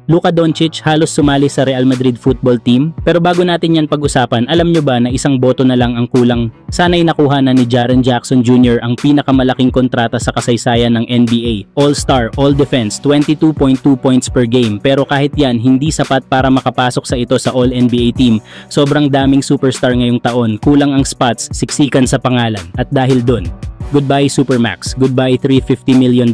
Luka Doncic halos sumali sa Real Madrid football team, pero bago natin yan pag-usapan, alam nyo ba na isang boto na lang ang kulang? Sana'y nakuha na ni Jaren Jackson Jr. ang pinakamalaking kontrata sa kasaysayan ng NBA. All-Star, All-Defense, 22.2 points per game, pero kahit yan hindi sapat para makapasok sa ito sa All-NBA team. Sobrang daming superstar ngayong taon, kulang ang spots, siksikan sa pangalan, at dahil dun, goodbye Supermax, goodbye $350 million.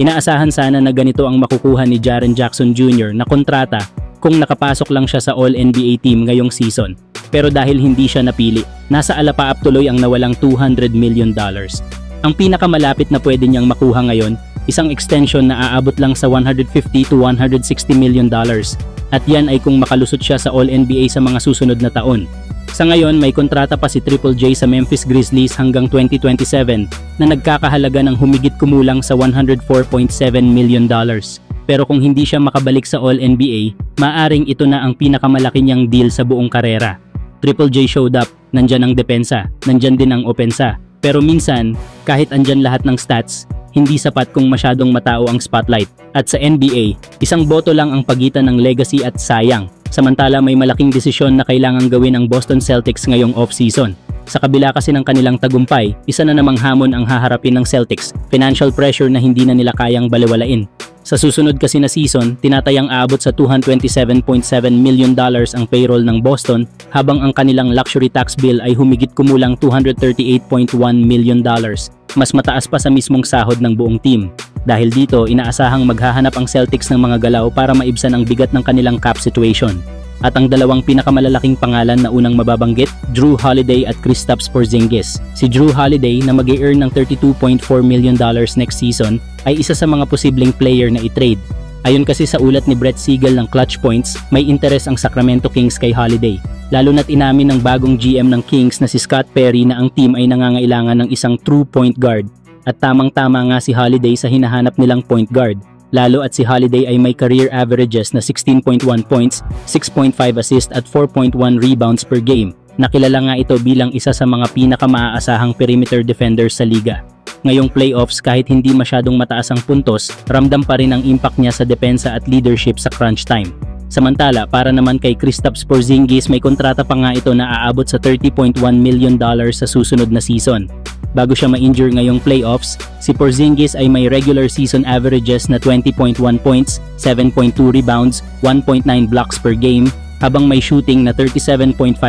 Inaasahan sana na ganito ang makukuha ni Jaren Jackson Jr. na kontrata kung nakapasok lang siya sa All-NBA team ngayong season. Pero dahil hindi siya napili, nasa alapaap tuloy ang nawalang $200 million. Ang pinakamalapit na pwede niyang makuha ngayon, isang extension na aabot lang sa $150 to $160 million. At yan ay kung makalusot siya sa All-NBA sa mga susunod na taon. Sa ngayon, may kontrata pa si Triple J sa Memphis Grizzlies hanggang 2027 na nagkakahalaga ng humigit kumulang sa $104.7 million. Pero kung hindi siya makabalik sa All-NBA, maaring ito na ang pinakamalaki niyang deal sa buong karera. Triple J showed up, nandyan ang depensa, nandyan din ang opensa. Pero minsan, kahit andyan lahat ng stats, hindi sapat kung masyadong matao ang spotlight. At sa NBA, isang boto lang ang pagitan ng legacy at sayang. Samantala may malaking desisyon na kailangang gawin ang Boston Celtics ngayong off-season. Sa kabila kasi ng kanilang tagumpay, isa na namang hamon ang haharapin ng Celtics, financial pressure na hindi na nila kayang balewalain. Sa susunod kasi na season, tinatayang aabot sa $227.7 million ang payroll ng Boston, habang ang kanilang luxury tax bill ay humigit kumulang $238.1 million. Mas mataas pa sa mismong sahod ng buong team. Dahil dito, inaasahang maghahanap ang Celtics ng mga galaw para maibsan ang bigat ng kanilang cap situation. At ang dalawang pinakamalalaking pangalan na unang mababanggit, Jrue Holiday at Kristaps Porzingis. Si Jrue Holiday na mag-e-earn ng $32.4 million next season ay isa sa mga posibleng player na i-trade. Ayon kasi sa ulat ni Brett Siegel ng Clutch Points, may interes ang Sacramento Kings kay Holiday. Lalo na't inamin ng bagong GM ng Kings na si Scott Perry na ang team ay nangangailangan ng isang true point guard. At tamang-tama nga si Holiday sa hinahanap nilang point guard. Lalo at si Holiday ay may career averages na 16.1 points, 6.5 assists at 4.1 rebounds per game. Nakilala nga ito bilang isa sa mga pinaka-maaasahang perimeter defenders sa liga. Ngayong playoffs, kahit hindi masyadong mataas ang puntos, ramdam pa rin ang impact niya sa depensa at leadership sa crunch time. Samantala, para naman kay Kristaps Porzingis, may kontrata pa nga ito na aabot sa $30.1 million sa susunod na season. Bago siya ma-injure ngayong playoffs, si Porzingis ay may regular season averages na 20.1 points, 7.2 rebounds, 1.9 blocks per game, habang may shooting na 37.5%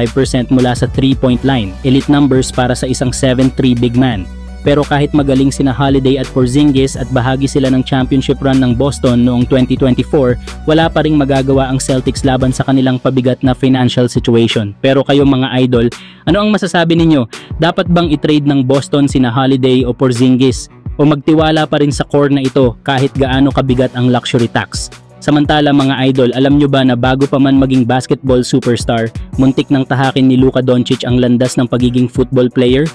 mula sa 3-point line, elite numbers para sa isang 7'3" big man. Pero kahit magaling sina Holiday at Porzingis at bahagi sila ng championship run ng Boston noong 2024, wala pa ring magagawa ang Celtics laban sa kanilang pabigat na financial situation. Pero kayo mga idol, ano ang masasabi ninyo? Dapat bang i-trade ng Boston sina Holiday o Porzingis? O magtiwala pa rin sa core na ito kahit gaano kabigat ang luxury tax? Samantala mga idol, alam nyo ba na bago pa man maging basketball superstar, muntik nang tahakin ni Luka Doncic ang landas ng pagiging football player?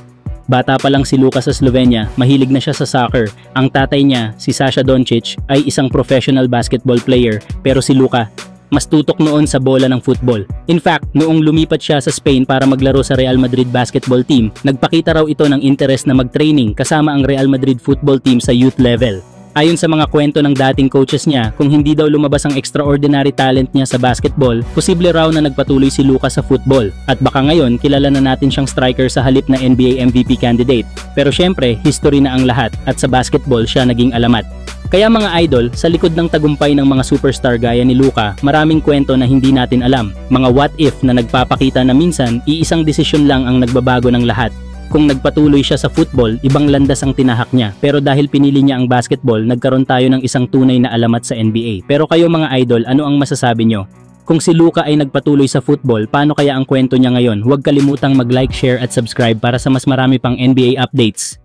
Bata pa lang si Luka sa Slovenia, mahilig na siya sa soccer. Ang tatay niya, si Sasha Doncic, ay isang professional basketball player, pero si Luka, mas tutok noon sa bola ng football. In fact, noong lumipat siya sa Spain para maglaro sa Real Madrid basketball team, nagpakita raw ito ng interest na mag-training kasama ang Real Madrid football team sa youth level. Ayon sa mga kwento ng dating coaches niya, kung hindi daw lumabas ang extraordinary talent niya sa basketball, posible raw na nagpatuloy si Luka sa football. At baka ngayon, kilala na natin siyang striker sa halip na NBA MVP candidate. Pero syempre, history na ang lahat at sa basketball siya naging alamat. Kaya mga idol, sa likod ng tagumpay ng mga superstar gaya ni Luka, maraming kwento na hindi natin alam. Mga what if na nagpapakita na minsan, iisang desisyon lang ang nagbabago ng lahat. Kung nagpatuloy siya sa football, ibang landas ang tinahak niya. Pero dahil pinili niya ang basketball, nagkaroon tayo ng isang tunay na alamat sa NBA. Pero kayo mga idol, ano ang masasabi nyo? Kung si Luka ay nagpatuloy sa football, paano kaya ang kwento niya ngayon? Huwag kalimutang mag-like, share at subscribe para sa mas marami pang NBA updates.